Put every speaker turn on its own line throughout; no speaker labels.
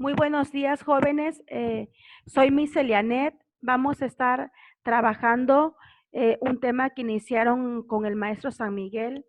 Muy buenos días, jóvenes. Soy Miss Elianet. Vamos a estar trabajando un tema que iniciaron con el maestro San Miguel.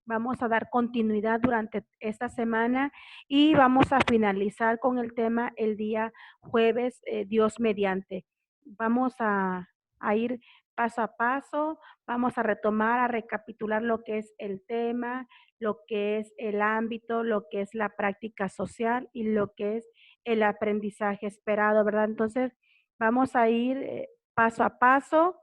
Vamos a dar continuidad durante esta semana y vamos a finalizar con el tema el día jueves, Dios mediante. Vamos a ir paso a paso, vamos a retomar, a recapitular lo que es el tema, lo que es el ámbito, lo que es la práctica social y lo que es el aprendizaje esperado, ¿verdad? Entonces, vamos a ir paso a paso.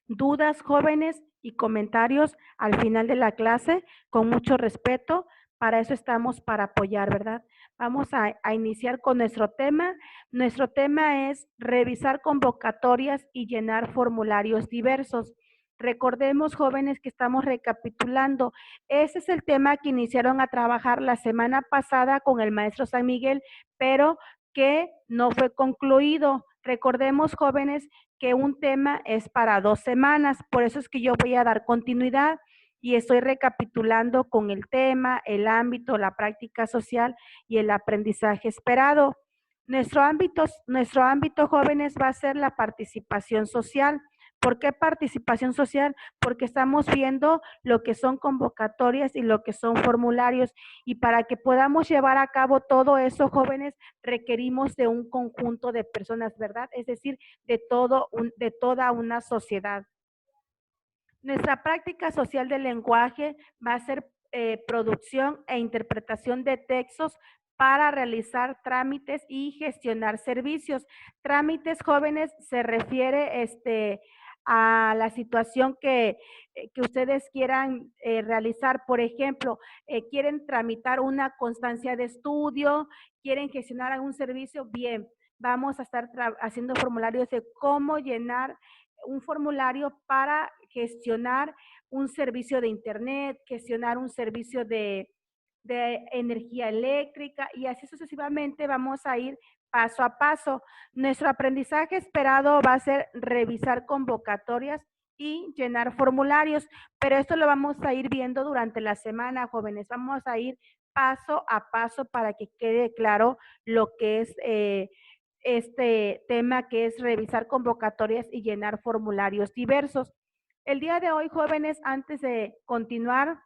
Dudas, jóvenes, y comentarios al final de la clase, con mucho respeto. Para eso estamos, para apoyar, ¿verdad? Vamos a iniciar con nuestro tema. Nuestro tema es revisar convocatorias y llenar formularios diversos. Recordemos, jóvenes, que estamos recapitulando. Ese es el tema que iniciaron a trabajar la semana pasada con el maestro San Miguel, pero que no fue concluido. Recordemos, jóvenes, que un tema es para 2 semanas, por eso es que yo voy a dar continuidad y estoy recapitulando con el tema, el ámbito, la práctica social y el aprendizaje esperado. Nuestro ámbito, jóvenes, va a ser la participación social. ¿Por qué participación social? Porque estamos viendo lo que son convocatorias y lo que son formularios, y para que podamos llevar a cabo todo eso, jóvenes, requerimos de un conjunto de personas, ¿verdad? Es decir, de toda una sociedad. Nuestra práctica social del lenguaje va a ser producción e interpretación de textos para realizar trámites y gestionar servicios. Trámites, jóvenes, se refiere a la situación que ustedes quieran realizar. Por ejemplo, quieren tramitar una constancia de estudio, quieren gestionar algún servicio, bien, vamos a estar haciendo formularios de cómo llenar un formulario para gestionar un servicio de internet, gestionar un servicio de energía eléctrica, y así sucesivamente vamos a ir paso a paso. Nuestro aprendizaje esperado va a ser revisar convocatorias y llenar formularios, pero esto lo vamos a ir viendo durante la semana, jóvenes. Vamos a ir paso a paso para que quede claro lo que es este tema, que es revisar convocatorias y llenar formularios diversos. El día de hoy, jóvenes, antes de continuar,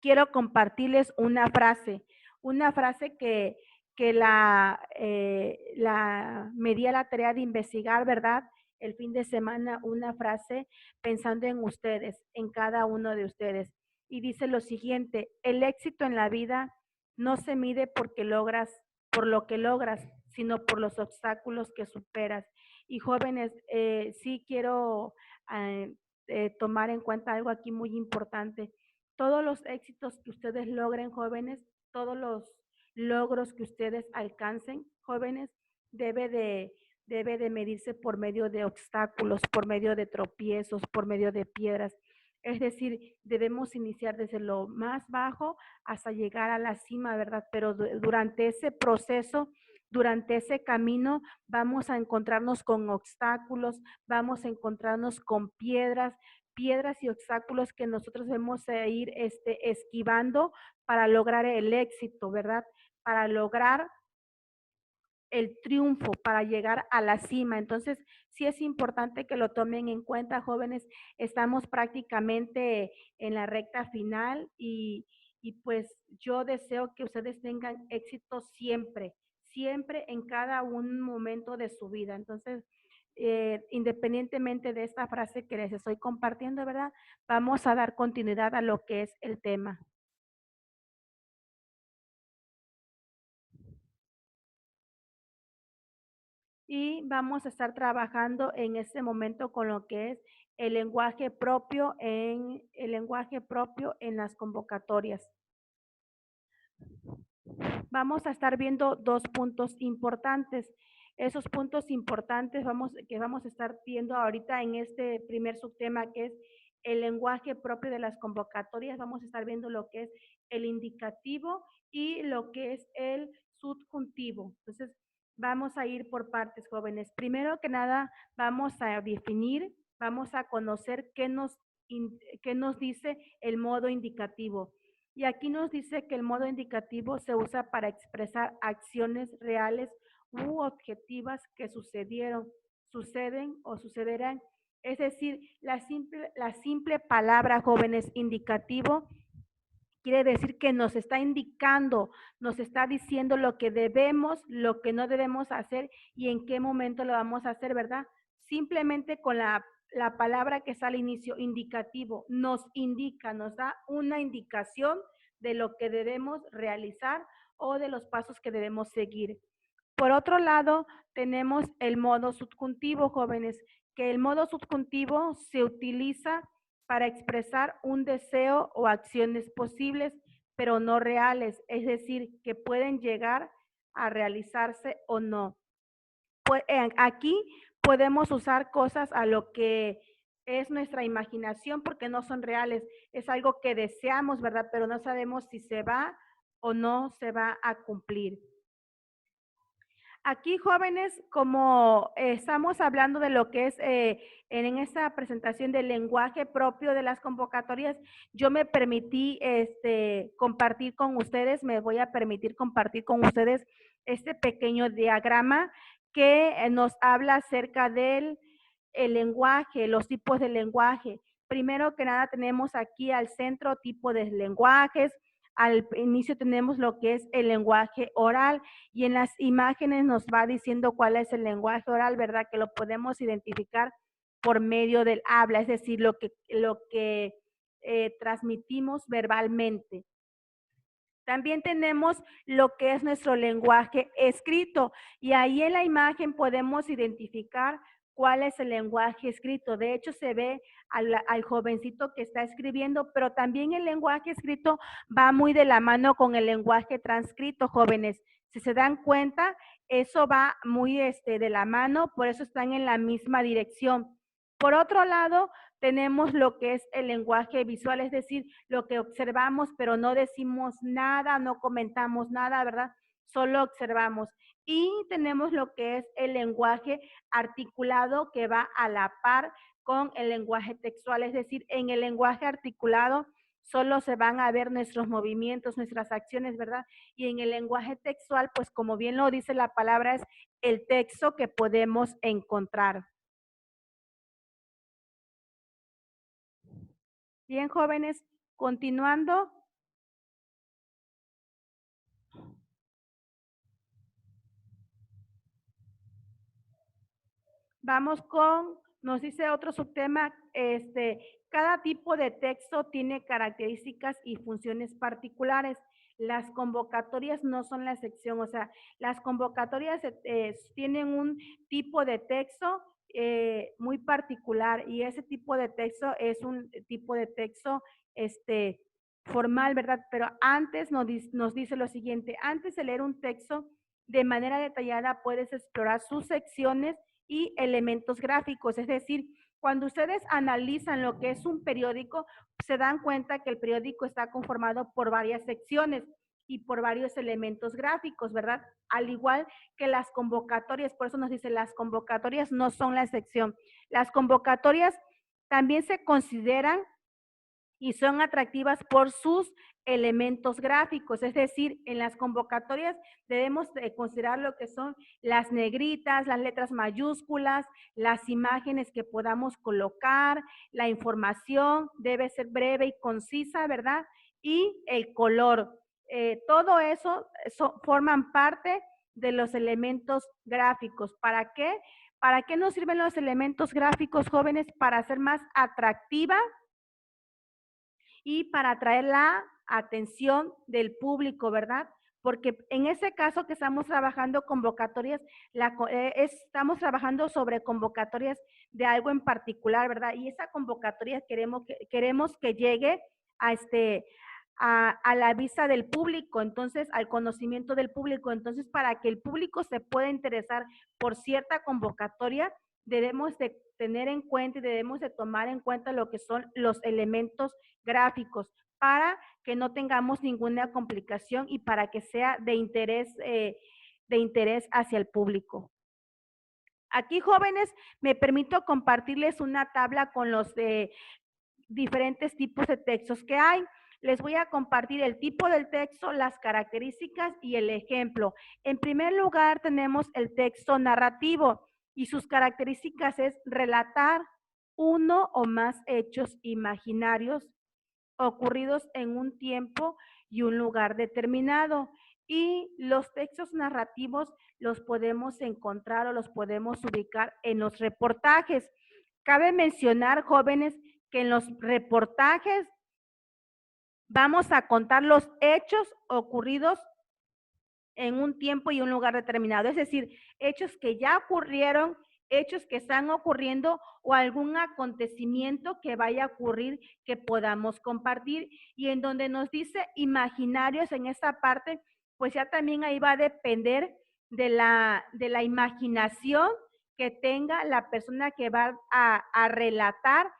quiero compartirles una frase que me di a la tarea de investigar, ¿verdad? El fin de semana, una frase pensando en ustedes, en cada uno de ustedes. Y dice lo siguiente: el éxito en la vida no se mide por lo que logras, sino por los obstáculos que superas. Y jóvenes, sí quiero eh, tomar en cuenta algo aquí muy importante. Todos los éxitos que ustedes logren, jóvenes, todos los logros que ustedes alcancen, jóvenes, debe de, debe de medirse por medio de obstáculos, por medio de tropiezos, por medio de piedras. Es decir, debemos iniciar desde lo más bajo hasta llegar a la cima, ¿verdad? Pero durante ese proceso, durante ese camino, vamos a encontrarnos con obstáculos, vamos a encontrarnos con piedras y obstáculos que nosotros debemos ir esquivando para lograr el éxito, ¿verdad? Para lograr el triunfo, para llegar a la cima. Entonces, sí es importante que lo tomen en cuenta, jóvenes. Estamos prácticamente en la recta final y pues yo deseo que ustedes tengan éxito siempre, siempre en cada un momento de su vida. Entonces, independientemente de esta frase que les estoy compartiendo, ¿verdad? Vamos a dar continuidad a lo que es el tema. Y vamos a estar trabajando en este momento con lo que es el lenguaje propio en las convocatorias. Vamos a estar viendo 2 puntos importantes. Esos puntos importantes que vamos a estar viendo ahorita en este primer subtema, que es el lenguaje propio de las convocatorias. Vamos a estar viendo lo que es el indicativo y lo que es el subjuntivo. Entonces, vamos a ir por partes, jóvenes. Primero que nada, vamos a definir, vamos a conocer qué nos dice el modo indicativo. Y aquí nos dice que el modo indicativo se usa para expresar acciones reales u objetivas que sucedieron, suceden o sucederán. Es decir, la simple palabra, jóvenes, indicativo, quiere decir que nos está indicando, nos está diciendo lo que debemos, lo que no debemos hacer y en qué momento lo vamos a hacer, ¿verdad? Simplemente con la palabra que está al inicio, indicativo, nos indica, nos da una indicación de lo que debemos realizar o de los pasos que debemos seguir. Por otro lado, tenemos el modo subjuntivo, jóvenes, que el modo subjuntivo se utiliza para expresar un deseo o acciones posibles, pero no reales, es decir, que pueden llegar a realizarse o no. Pues, aquí podemos usar cosas a lo que es nuestra imaginación porque no son reales, es algo que deseamos, ¿verdad? Pero no sabemos si se va o no se va a cumplir. Aquí, jóvenes, como estamos hablando de lo que es en esta presentación del lenguaje propio de las convocatorias, yo me permití compartir con ustedes, me voy a permitir compartir con ustedes este pequeño diagrama que nos habla acerca del el lenguaje, los tipos de lenguaje. Primero que nada tenemos aquí al centro tipo de lenguajes, al inicio tenemos lo que es el lenguaje oral y en las imágenes nos va diciendo cuál es el lenguaje oral, ¿verdad? Que lo podemos identificar por medio del habla, es decir, lo que transmitimos verbalmente. También tenemos lo que es nuestro lenguaje escrito y ahí en la imagen podemos identificar cuál es el lenguaje escrito. De hecho, se ve al jovencito que está escribiendo, pero también el lenguaje escrito va muy de la mano con el lenguaje transcrito, jóvenes. Si se dan cuenta, eso va muy de la mano, por eso están en la misma dirección. Por otro lado, tenemos lo que es el lenguaje visual, es decir, lo que observamos, pero no decimos nada, no comentamos nada, ¿verdad? Solo observamos. Y tenemos lo que es el lenguaje articulado que va a la par con el lenguaje textual, es decir, en el lenguaje articulado solo se van a ver nuestros movimientos, nuestras acciones, ¿verdad? Y en el lenguaje textual, pues como bien lo dice la palabra, es el texto que podemos encontrar. Bien, jóvenes, continuando, vamos con, nos dice otro subtema, cada tipo de texto tiene características y funciones particulares. Las convocatorias no son la excepción, o sea, las convocatorias tienen un tipo de texto muy particular y ese tipo de texto es un tipo de texto formal, ¿verdad? Pero antes nos dice lo siguiente, antes de leer un texto de manera detallada puedes explorar sus secciones y elementos gráficos, es decir, cuando ustedes analizan lo que es un periódico, se dan cuenta que el periódico está conformado por varias secciones y por varios elementos gráficos, ¿verdad? Al igual que las convocatorias, por eso nos dice, las convocatorias no son la excepción. Las convocatorias también se consideran y son atractivas por sus elementos gráficos, es decir, en las convocatorias debemos considerar lo que son las negritas, las letras mayúsculas, las imágenes que podamos colocar, la información debe ser breve y concisa, ¿verdad? Y el color. Todo eso forman parte de los elementos gráficos. ¿Para qué? ¿Para qué nos sirven los elementos gráficos, jóvenes? Para hacer más atractiva y para atraer la atención del público, ¿verdad? Porque en ese caso que estamos trabajando convocatorias, estamos trabajando sobre convocatorias de algo en particular, ¿verdad? Y esa convocatoria queremos que llegue a a la vista del público, entonces al conocimiento del público. Entonces, para que el público se pueda interesar por cierta convocatoria, debemos de tener en cuenta y debemos de tomar en cuenta lo que son los elementos gráficos para que no tengamos ninguna complicación y para que sea de interés hacia el público. Aquí, jóvenes, me permito compartirles una tabla con los diferentes tipos de textos que hay. Les voy a compartir el tipo del texto, las características y el ejemplo. En primer lugar, tenemos el texto narrativo y sus características es relatar uno o más hechos imaginarios ocurridos en un tiempo y un lugar determinado. Y los textos narrativos los podemos encontrar o los podemos ubicar en los reportajes. Cabe mencionar, jóvenes, que en los reportajes vamos a contar los hechos ocurridos en un tiempo y un lugar determinado, es decir, hechos que ya ocurrieron, hechos que están ocurriendo o algún acontecimiento que vaya a ocurrir que podamos compartir. Y en donde nos dice imaginarios en esta parte, pues ya también ahí va a depender de la imaginación que tenga la persona que va a relatar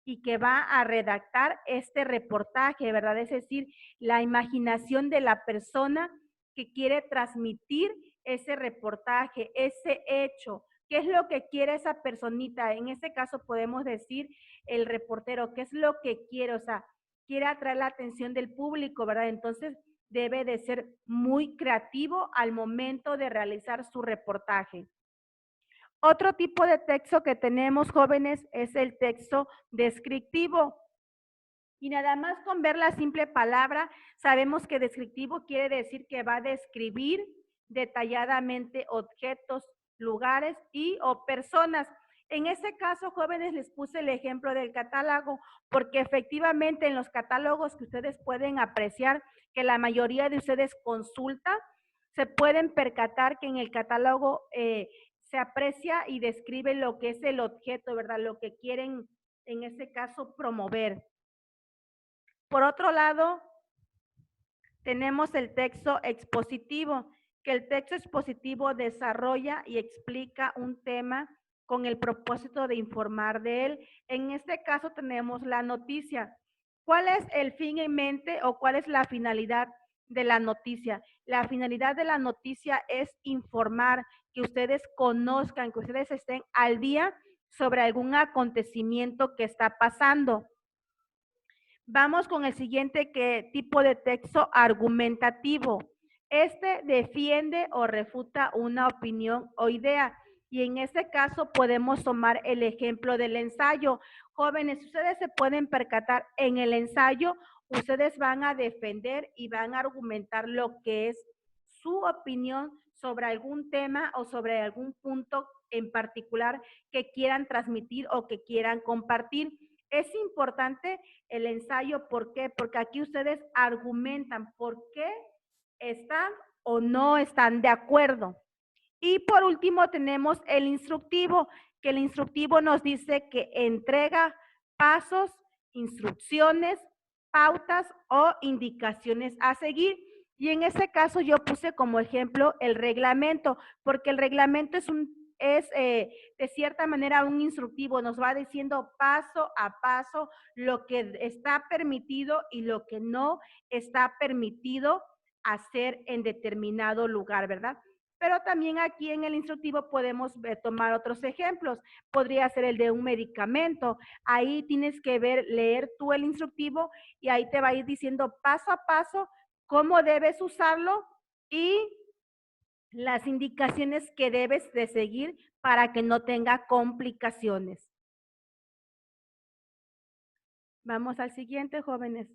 y que va a redactar este reportaje, ¿verdad? Es decir, la imaginación de la persona que quiere transmitir ese reportaje, ese hecho. ¿Qué es lo que quiere esa personita? En este caso podemos decir el reportero, ¿qué es lo que quiere? O sea, quiere atraer la atención del público, ¿verdad? Entonces debe de ser muy creativo al momento de realizar su reportaje. Otro tipo de texto que tenemos, jóvenes, es el texto descriptivo. Y nada más con ver la simple palabra, sabemos que descriptivo quiere decir que va a describir detalladamente objetos, lugares y o personas. En este caso, jóvenes, les puse el ejemplo del catálogo, porque efectivamente en los catálogos que ustedes pueden apreciar, que la mayoría de ustedes consulta, se pueden percatar que en el catálogo se aprecia y describe lo que es el objeto, ¿verdad? Lo que quieren, en este caso, promover. Por otro lado, tenemos el texto expositivo, que el texto expositivo desarrolla y explica un tema con el propósito de informar de él. En este caso tenemos la noticia. ¿Cuál es el fin en mente o cuál es la finalidad de la noticia? La finalidad de la noticia es informar, que ustedes conozcan, que ustedes estén al día sobre algún acontecimiento que está pasando. Vamos con el siguiente tipo de texto argumentativo. Este defiende o refuta una opinión o idea. Y en este caso podemos tomar el ejemplo del ensayo. Jóvenes, ustedes se pueden percatar en el ensayo, ustedes van a defender y van a argumentar lo que es su opinión sobre algún tema o sobre algún punto en particular que quieran transmitir o que quieran compartir. Es importante el ensayo, ¿por qué? Porque aquí ustedes argumentan por qué están o no están de acuerdo. Y por último tenemos el instructivo, que el instructivo nos dice que entrega pasos, instrucciones, pautas o indicaciones a seguir. Y en ese caso yo puse como ejemplo el reglamento, porque el reglamento es de cierta manera un instructivo, nos va diciendo paso a paso lo que está permitido y lo que no está permitido hacer en determinado lugar, ¿verdad? Pero también aquí en el instructivo podemos tomar otros ejemplos. Podría ser el de un medicamento. Ahí tienes que leer tú el instructivo y ahí te va a ir diciendo paso a paso cómo debes usarlo y las indicaciones que debes de seguir para que no tenga complicaciones. Vamos al siguiente, jóvenes.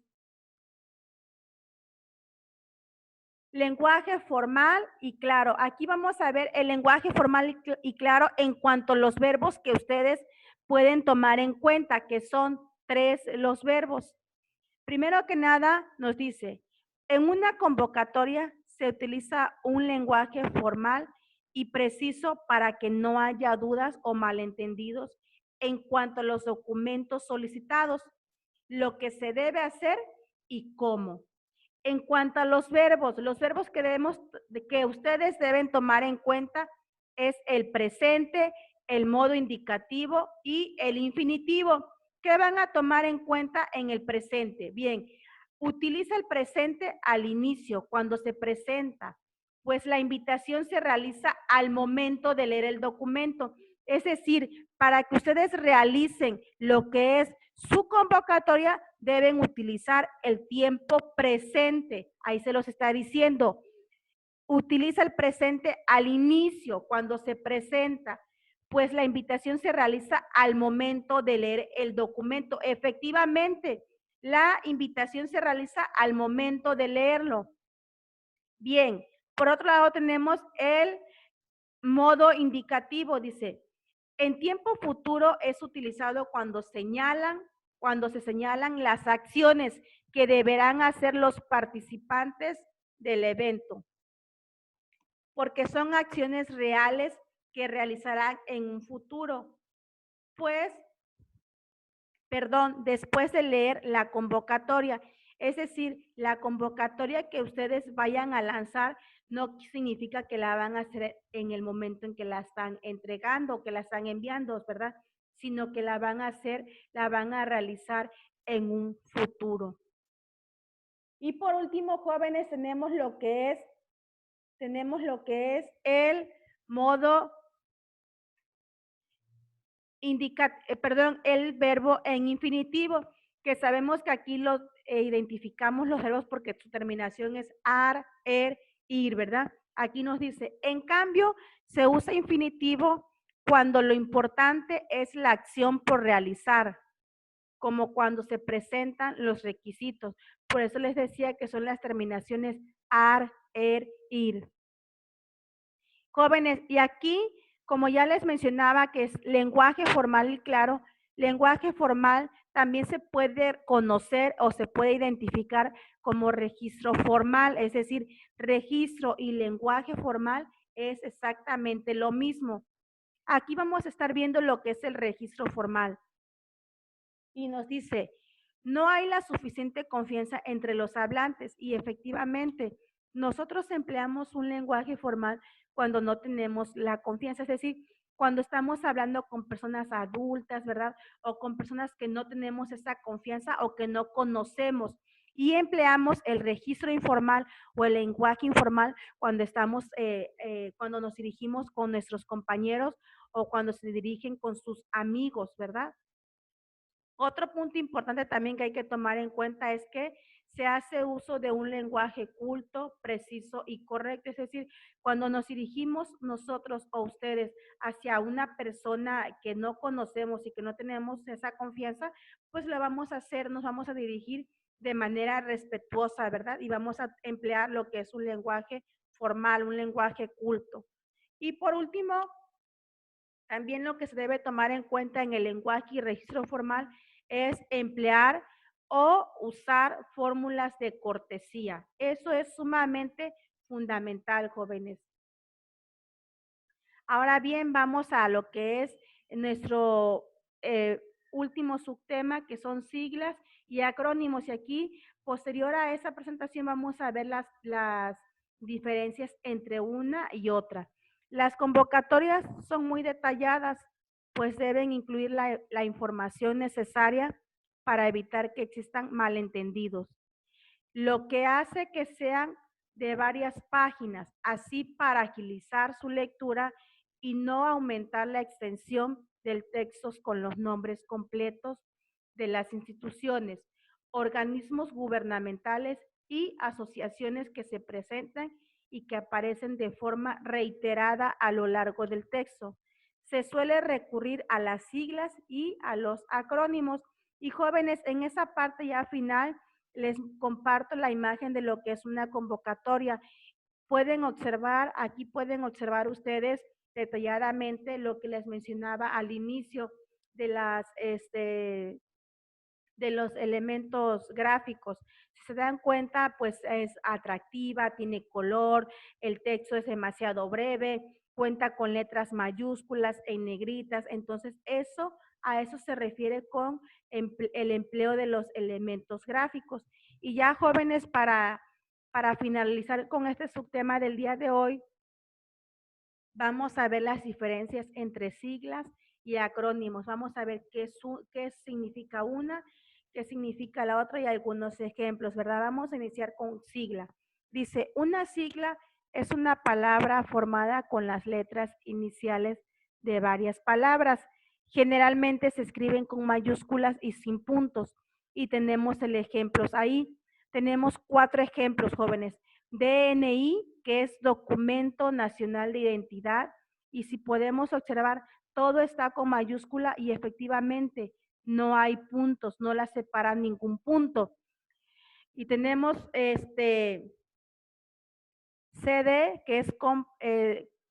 Lenguaje formal y claro. Aquí vamos a ver el lenguaje formal y claro en cuanto a los verbos que ustedes pueden tomar en cuenta, que son 3 los verbos. Primero que nada, nos dice, en una convocatoria se utiliza un lenguaje formal y preciso para que no haya dudas o malentendidos en cuanto a los documentos solicitados, lo que se debe hacer y cómo. En cuanto a los verbos que ustedes deben tomar en cuenta es el presente, el modo indicativo y el infinitivo. ¿Qué van a tomar en cuenta en el presente? Bien, utiliza el presente al inicio, cuando se presenta, pues la invitación se realiza al momento de leer el documento. Es decir, para que ustedes realicen lo que es su convocatoria deben utilizar el tiempo presente. Ahí se los está diciendo. Utiliza el presente al inicio, cuando se presenta, pues la invitación se realiza al momento de leer el documento. Efectivamente, la invitación se realiza al momento de leerlo. Bien, por otro lado tenemos el modo indicativo, dice, en tiempo futuro es utilizado cuando se señalan las acciones que deberán hacer los participantes del evento, porque son acciones reales que realizarán en un futuro. Pues, después de leer la convocatoria, es decir, la convocatoria que ustedes vayan a lanzar no significa que la van a hacer en el momento en que la están entregando, que la están enviando, ¿verdad? Sino que la van a hacer, la van a realizar en un futuro. Y por último, jóvenes, tenemos lo que es el modo el verbo en infinitivo, que sabemos que aquí identificamos los verbos porque su terminación es ar, ir, ¿verdad? Aquí nos dice, en cambio, se usa infinitivo cuando lo importante es la acción por realizar, como cuando se presentan los requisitos. Por eso les decía que son las terminaciones ar, ir. Jóvenes, y aquí, como ya les mencionaba, que es lenguaje formal y claro, lenguaje formal también se puede conocer o se puede identificar como registro formal, es decir, registro y lenguaje formal es exactamente lo mismo. Aquí vamos a estar viendo lo que es el registro formal. Y nos dice, no hay la suficiente confianza entre los hablantes y efectivamente nosotros empleamos un lenguaje formal cuando no tenemos la confianza, es decir, cuando estamos hablando con personas adultas, ¿verdad? O con personas que no tenemos esa confianza o que no conocemos. Y empleamos el registro informal o el lenguaje informal cuando estamos, cuando nos dirigimos con nuestros compañeros o cuando se dirigen con sus amigos, ¿verdad? Otro punto importante también que hay que tomar en cuenta es que se hace uso de un lenguaje culto, preciso y correcto. Es decir, cuando nos dirigimos nosotros o ustedes hacia una persona que no conocemos y que no tenemos esa confianza, pues lo vamos a hacer, nos vamos a dirigir de manera respetuosa, ¿verdad? Y vamos a emplear lo que es un lenguaje formal, un lenguaje culto. Y por último, también lo que se debe tomar en cuenta en el lenguaje y registro formal es emplear o usar fórmulas de cortesía. Eso es sumamente fundamental, jóvenes. Ahora bien, vamos a lo que es nuestro último subtema, que son siglas y acrónimos. Y aquí, posterior a esa presentación, vamos a ver las diferencias entre una y otra. Las convocatorias son muy detalladas, pues deben incluir la información necesaria para evitar que existan malentendidos, lo que hace que sean de varias páginas, así para agilizar su lectura y no aumentar la extensión del texto con los nombres completos de las instituciones, organismos gubernamentales y asociaciones que se presentan y que aparecen de forma reiterada a lo largo del texto. Se suele recurrir a las siglas y a los acrónimos. Y jóvenes, en esa parte ya final les comparto la imagen de lo que es una convocatoria. Pueden observar, aquí pueden observar ustedes detalladamente lo que les mencionaba al inicio de de los elementos gráficos. Si se dan cuenta, pues es atractiva, tiene color, el texto es demasiado breve, cuenta con letras mayúsculas en negritas, entonces a eso se refiere con el empleo de los elementos gráficos. Y ya jóvenes, para finalizar con este subtema del día de hoy, vamos a ver las diferencias entre siglas y acrónimos. Vamos a ver qué significa una, qué significa la otra y algunos ejemplos, ¿verdad? Vamos a iniciar con sigla. Dice, una sigla es una palabra formada con las letras iniciales de varias palabras. Generalmente se escriben con mayúsculas y sin puntos. Y tenemos el ejemplos ahí. Tenemos 4 ejemplos, jóvenes. DNI, que es Documento Nacional de Identidad. Y si podemos observar, todo está con mayúscula y efectivamente no hay puntos, no la separa ningún punto. Y tenemos CD,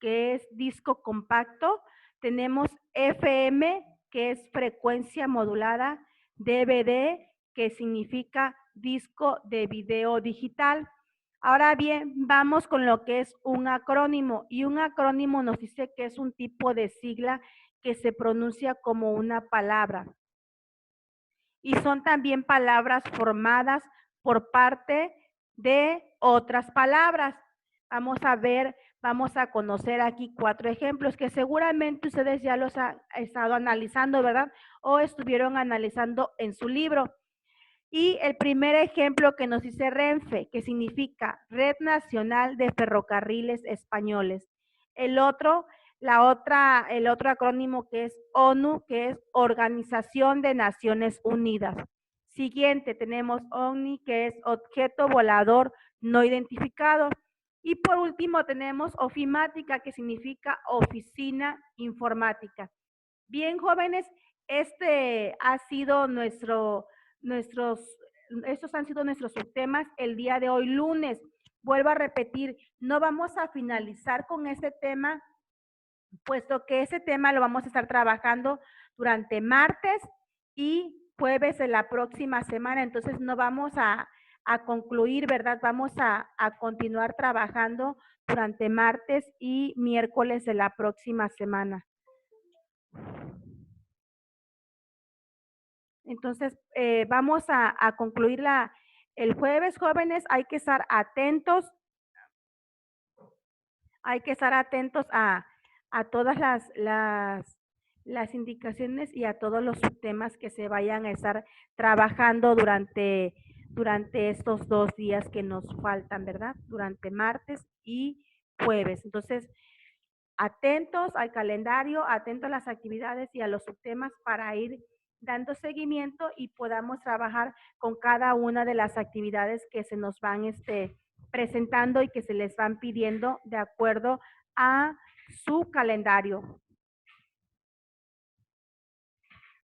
que es disco compacto. Tenemos FM, que es frecuencia modulada. DVD, que significa disco de video digital. Ahora bien, vamos con lo que es un acrónimo. Y un acrónimo nos dice que es un tipo de sigla que se pronuncia como una palabra. Y son también palabras formadas por parte de otras palabras. Vamos a ver, vamos a conocer aquí 4 ejemplos que seguramente ustedes ya los han estado analizando, ¿verdad? O estuvieron analizando en su libro. Y el primer ejemplo que nos dice Renfe, que significa Red Nacional de Ferrocarriles Españoles. El otro acrónimo que es ONU, que es Organización de Naciones Unidas. Siguiente, tenemos OVNI, que es Objeto Volador No Identificado. Y por último tenemos Ofimática, que significa Oficina Informática. Bien, jóvenes, este ha sido estos han sido nuestros subtemas el día de hoy, lunes. Vuelvo a repetir, no vamos a finalizar con este tema, puesto que ese tema lo vamos a estar trabajando durante martes y jueves de la próxima semana. Entonces no vamos a concluir, ¿verdad? Vamos a continuar trabajando durante martes y miércoles de la próxima semana. Entonces, vamos a concluir el jueves, jóvenes. Hay que estar atentos a todas las indicaciones y a todos los temas que se vayan a estar trabajando durante estos 2 días que nos faltan, ¿verdad? Durante martes y jueves. Entonces, atentos al calendario, atentos a las actividades y a los subtemas para ir dando seguimiento y podamos trabajar con cada una de las actividades que se nos van presentando y que se les van pidiendo de acuerdo a su calendario.